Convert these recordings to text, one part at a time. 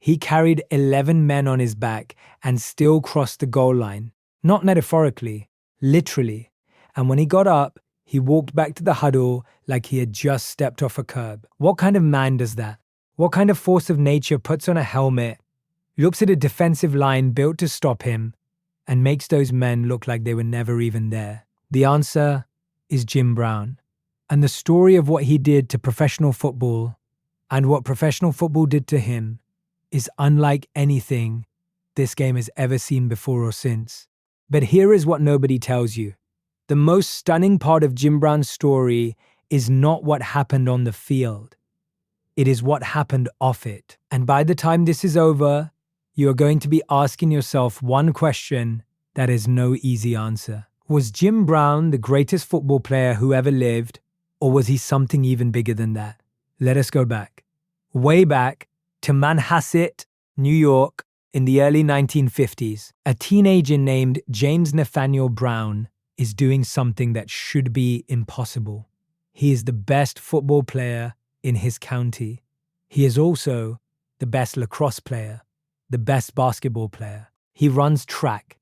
He carried 11 men on his back and still crossed the goal line. Not metaphorically, literally. And when he got up, he walked back to the huddle like he had just stepped off a curb. What kind of man does that? What kind of force of nature puts on a helmet, looks at a defensive line built to stop him, and makes those men look like they were never even there? The answer is Jim Brown. And the story of what he did to professional football and what professional football did to him is unlike anything this game has ever seen before or since. But here is what nobody tells you. The most stunning part of Jim Brown's story is not what happened on the field. It is what happened off it. And by the time this is over, you are going to be asking yourself one question that has no easy answer. Was Jim Brown the greatest football player who ever lived, or was he something even bigger than that? Let us go back. Way back to Manhasset, New York, in the early 1950s. A teenager named James Nathaniel Brown is doing something that should be impossible. He is the best football player in his county. He is also the best lacrosse player, the best basketball player. He runs track.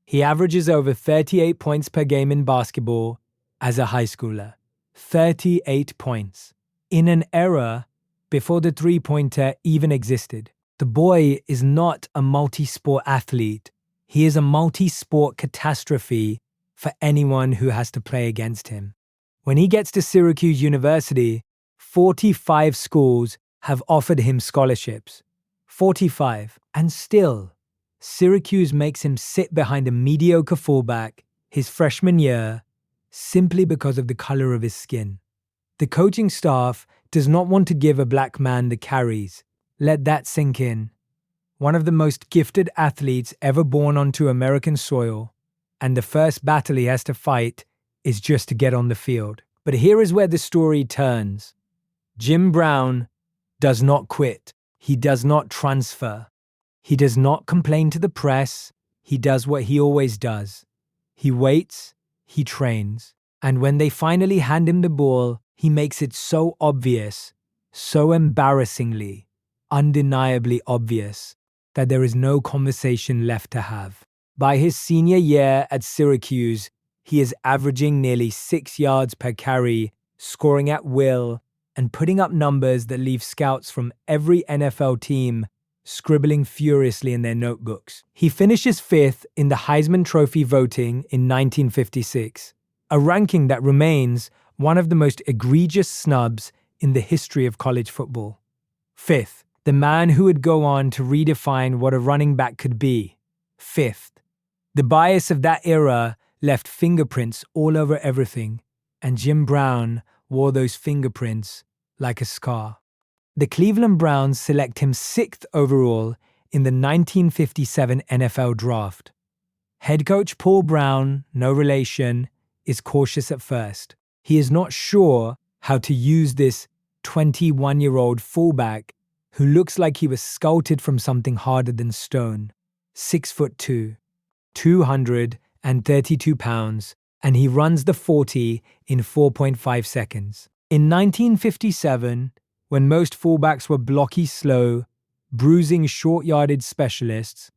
He averages over 38 points per game in basketball as a high schooler. 38 points. In an era before the three-pointer even existed. The boy is not a multi-sport athlete. He is a multi-sport catastrophe for anyone who has to play against him. When he gets to Syracuse University, 45 schools have offered him scholarships. 45. And still, Syracuse makes him sit behind a mediocre fullback his freshman year simply because of the color of his skin. The coaching staff does not want to give a black man the carries. Let that sink in. One of the most gifted athletes ever born onto American soil, and the first battle he has to fight is just to get on the field. But here is where the story turns. Jim Brown does not quit. He does not transfer. He does not complain to the press. He does what he always does. He waits, he trains, and when they finally hand him the ball, he makes it so obvious, so embarrassingly, undeniably obvious, that there is no conversation left to have. By his senior year at Syracuse, he is averaging nearly 6 yards per carry, scoring at will, and putting up numbers that leave scouts from every NFL team scribbling furiously in their notebooks. He finishes 5th in the Heisman Trophy voting in 1956, a ranking that remains one of the most egregious snubs in the history of college football. 5th, the man who would go on to redefine what a running back could be. 5th. The bias of that era left fingerprints all over everything, and Jim Brown wore those fingerprints like a scar. The Cleveland Browns select him 6th overall in the 1957 NFL Draft. Head coach Paul Brown, no relation, is cautious at first. He is not sure how to use this 21-year-old fullback who looks like he was sculpted from something harder than stone. 6'2", 232 pounds, and he runs the 40 in 4.5 seconds. In 1957, when most fullbacks were blocky slow, bruising short-yardage specialists,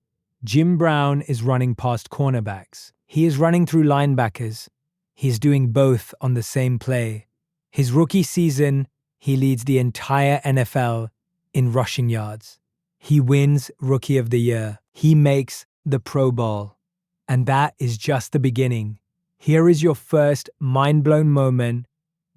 Jim Brown is running past cornerbacks. He is running through linebackers. He's doing both on the same play. His rookie season, he leads the entire NFL in rushing yards. He wins Rookie of the Year. He makes the Pro Bowl. And that is just the beginning. Here is your first mind-blown moment.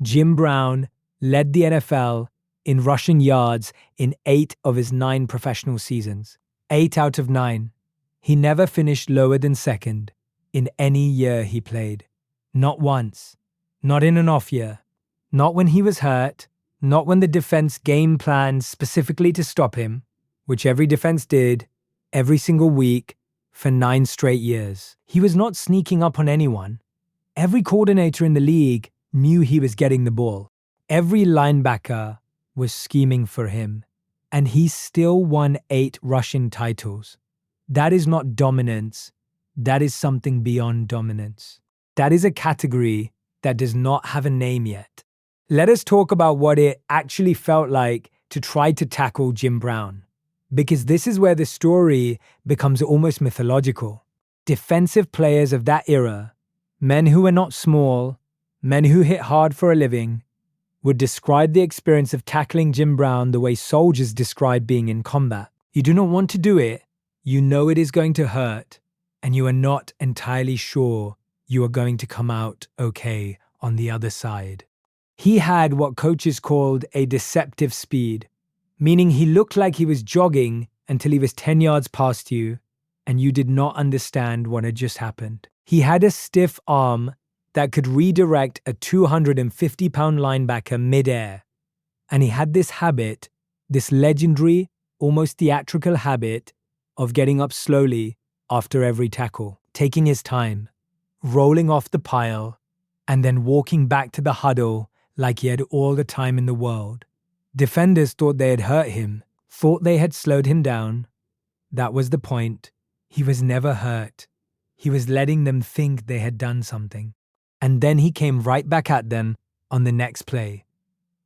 Jim Brown led the NFL in rushing yards in 8 of his 9 professional seasons. 8 out of 9. He never finished lower than second in any year he played. Not once. Not in an off year. Not when he was hurt. Not when the defense game planned specifically to stop him, which every defense did, every single week, for 9 straight years. He was not sneaking up on anyone. Every coordinator in the league knew he was getting the ball. Every linebacker was scheming for him. And he still won 8 rushing titles. That is not dominance. That is something beyond dominance. That is a category that does not have a name yet. Let us talk about what it actually felt like to try to tackle Jim Brown. Because this is where the story becomes almost mythological. Defensive players of that era, men who were not small, men who hit hard for a living, would describe the experience of tackling Jim Brown the way soldiers describe being in combat. You do not want to do it, you know it is going to hurt, and you are not entirely sure you are going to come out okay on the other side. He had what coaches called a deceptive speed, meaning he looked like he was jogging until he was 10 yards past you, and you did not understand what had just happened. He had a stiff arm that could redirect a 250-pound linebacker midair. And he had this habit, this legendary, almost theatrical habit, of getting up slowly after every tackle, taking his time, rolling off the pile, and then walking back to the huddle like he had all the time in the world. Defenders thought they had hurt him, thought they had slowed him down. That was the point. He was never hurt. He was letting them think they had done something. And then he came right back at them on the next play.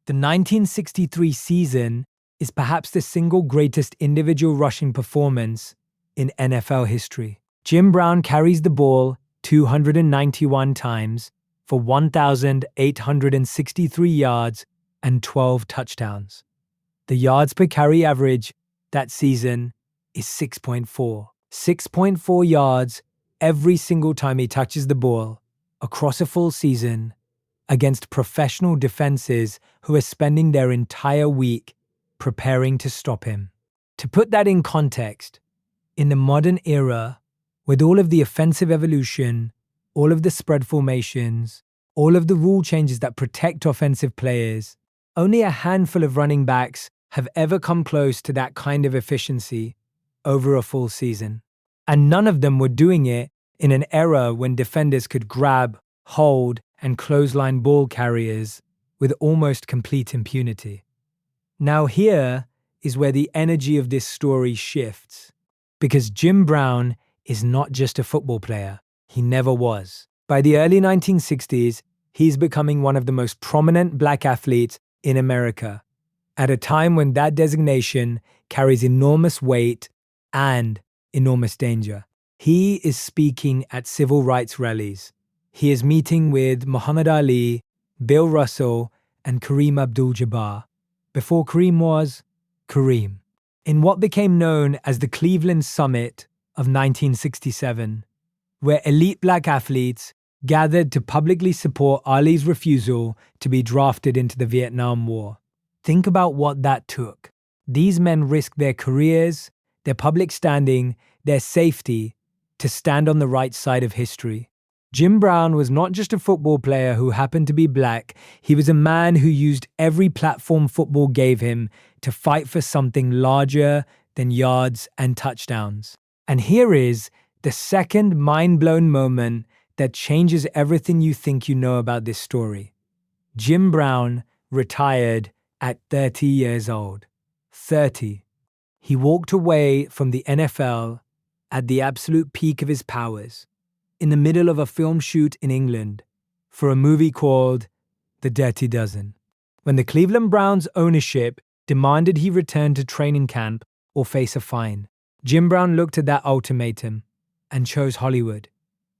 The 1963 season is perhaps the single greatest individual rushing performance in NFL history. Jim Brown carries the ball 291 times for 1,863 yards and 12 touchdowns. The yards per carry average that season is 6.4. 6.4 yards every single time he touches the ball across a full season against professional defenses who are spending their entire week preparing to stop him. To put that in context, in the modern era, with all of the offensive evolution, all of the spread formations, all of the rule changes that protect offensive players, only a handful of running backs have ever come close to that kind of efficiency over a full season. And none of them were doing it in an era when defenders could grab, hold, and clothesline ball carriers with almost complete impunity. Now here is where the energy of this story shifts, because Jim Brown is not just a football player. He never was. By the early 1960s, he's becoming one of the most prominent black athletes in America, at a time when that designation carries enormous weight and enormous danger. He is speaking at civil rights rallies. He is meeting with Muhammad Ali, Bill Russell, and Kareem Abdul-Jabbar, before Kareem was Kareem. In what became known as the Cleveland Summit of 1967, where elite black athletes gathered to publicly support Ali's refusal to be drafted into the Vietnam War. Think about what that took. These men risked their careers, their public standing, their safety to stand on the right side of history. Jim Brown was not just a football player who happened to be black. He was a man who used every platform football gave him to fight for something larger than yards and touchdowns. And here is the second mind-blown moment that changes everything you think you know about this story. Jim Brown retired at 30 years old. 30. He walked away from the NFL at the absolute peak of his powers, in the middle of a film shoot in England for a movie called The Dirty Dozen. When the Cleveland Browns ownership demanded he return to training camp or face a fine, Jim Brown looked at that ultimatum and chose Hollywood.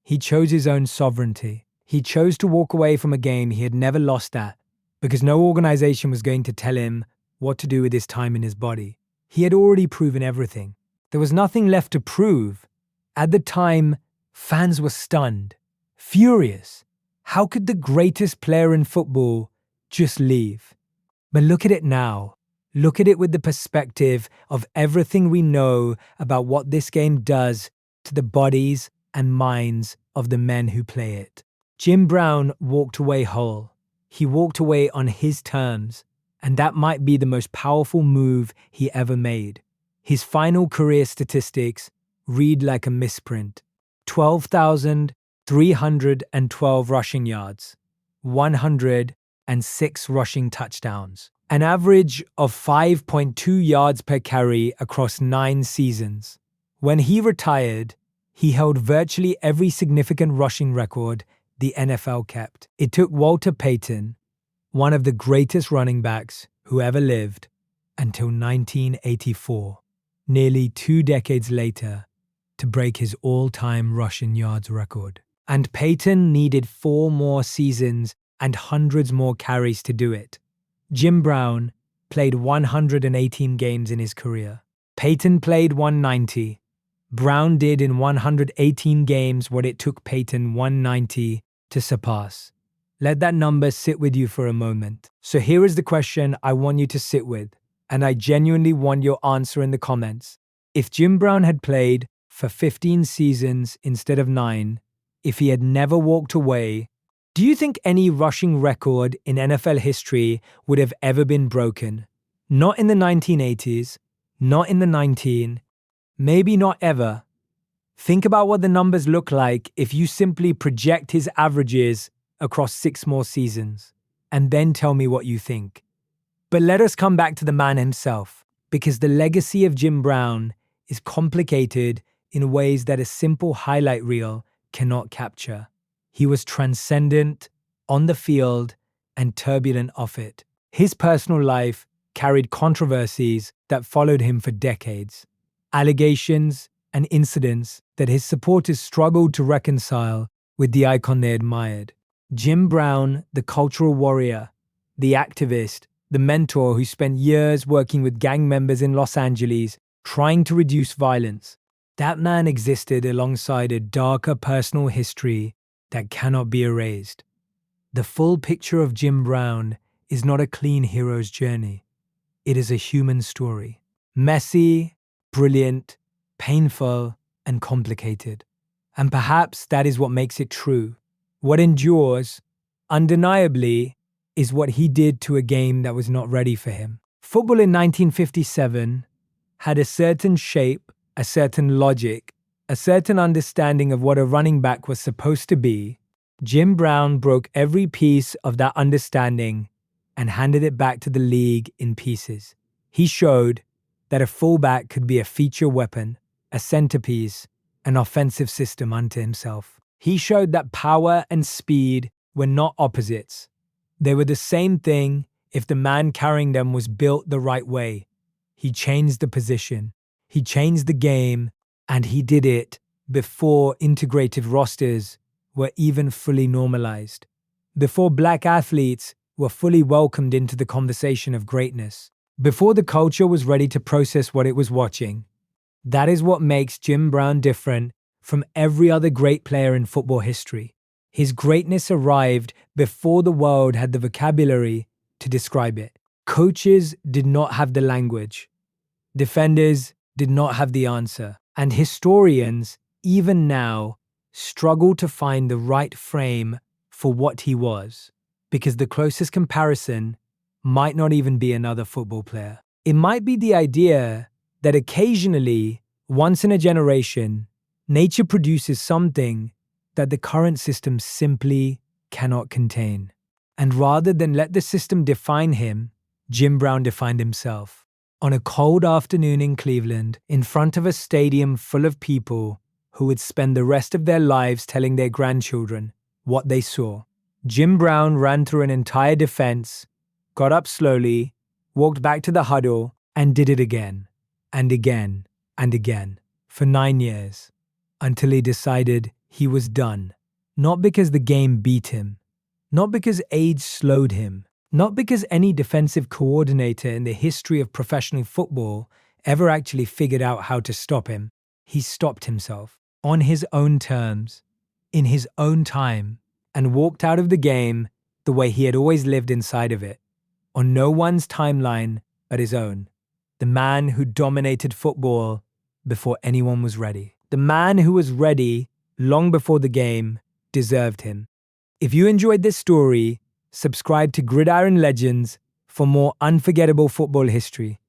He chose his own sovereignty. He chose to walk away from a game he had never lost at, because no organization was going to tell him what to do with his time in his body. He had already proven everything. There was nothing left to prove. At the time, fans were stunned, furious. How could the greatest player in football just leave? But look at it now. Look at it with the perspective of everything we know about what this game does to the bodies and minds of the men who play it. Jim Brown walked away whole. He walked away on his terms, and that might be the most powerful move he ever made. His final career statistics read like a misprint. 12,312 rushing yards, 106 rushing touchdowns, an average of 5.2 yards per carry across 9 seasons. When he retired, he held virtually every significant rushing record the NFL kept. It took Walter Payton, one of the greatest running backs who ever lived, until 1984. nearly 2 decades later, to break his all-time rushing yards record. And Peyton needed 4 more seasons and hundreds more carries to do it. Jim Brown played 118 games in his career. Peyton played 190. Brown did in 118 games what it took Peyton 190 to surpass. Let that number sit with you for a moment. So here is the question I want you to sit with, and I genuinely want your answer in the comments. If Jim Brown had played for 15 seasons instead of 9, if he had never walked away, do you think any rushing record in NFL history would have ever been broken? Not in the 1980s, not in the 19, maybe not ever. Think about what the numbers look like if you simply project his averages across 6 more seasons, and then tell me what you think. But let us come back to the man himself, because the legacy of Jim Brown is complicated in ways that a simple highlight reel cannot capture. He was transcendent on the field and turbulent off it. His personal life carried controversies that followed him for decades, allegations and incidents that his supporters struggled to reconcile with the icon they admired. Jim Brown, the cultural warrior, the activist, the mentor who spent years working with gang members in Los Angeles trying to reduce violence. That man existed alongside a darker personal history that cannot be erased. The full picture of Jim Brown is not a clean hero's journey. It is a human story. Messy, brilliant, painful, and complicated. And perhaps that is what makes it true. What endures, undeniably, is what he did to a game that was not ready for him. Football in 1957 had a certain shape, a certain logic, a certain understanding of what a running back was supposed to be. Jim Brown broke every piece of that understanding and handed it back to the league in pieces. He showed that a fullback could be a feature weapon, a centerpiece, an offensive system unto himself. He showed that power and speed were not opposites. They were the same thing if the man carrying them was built the right way. He changed the position, he changed the game, and he did it before integrated rosters were even fully normalized, before black athletes were fully welcomed into the conversation of greatness, before the culture was ready to process what it was watching. That is what makes Jim Brown different from every other great player in football history. His greatness arrived before the world had the vocabulary to describe it. Coaches did not have the language. Defenders did not have the answer. And historians, even now, struggle to find the right frame for what he was, because the closest comparison might not even be another football player. It might be the idea that occasionally, once in a generation, nature produces something that the current system simply cannot contain. And rather than let the system define him, Jim Brown defined himself. On a cold afternoon in Cleveland, in front of a stadium full of people who would spend the rest of their lives telling their grandchildren what they saw, Jim Brown ran through an entire defense, got up slowly, walked back to the huddle, and did it again, and again, and again, for 9 years, until he decided he was done. Not because the game beat him, not because age slowed him, not because any defensive coordinator in the history of professional football ever actually figured out how to stop him. He stopped himself, on his own terms, in his own time, and walked out of the game the way he had always lived inside of it, on no one's timeline but his own. The man who dominated football before anyone was ready. The man who was ready long before the game deserved him. If you enjoyed this story, subscribe to Gridiron Legends for more unforgettable football history.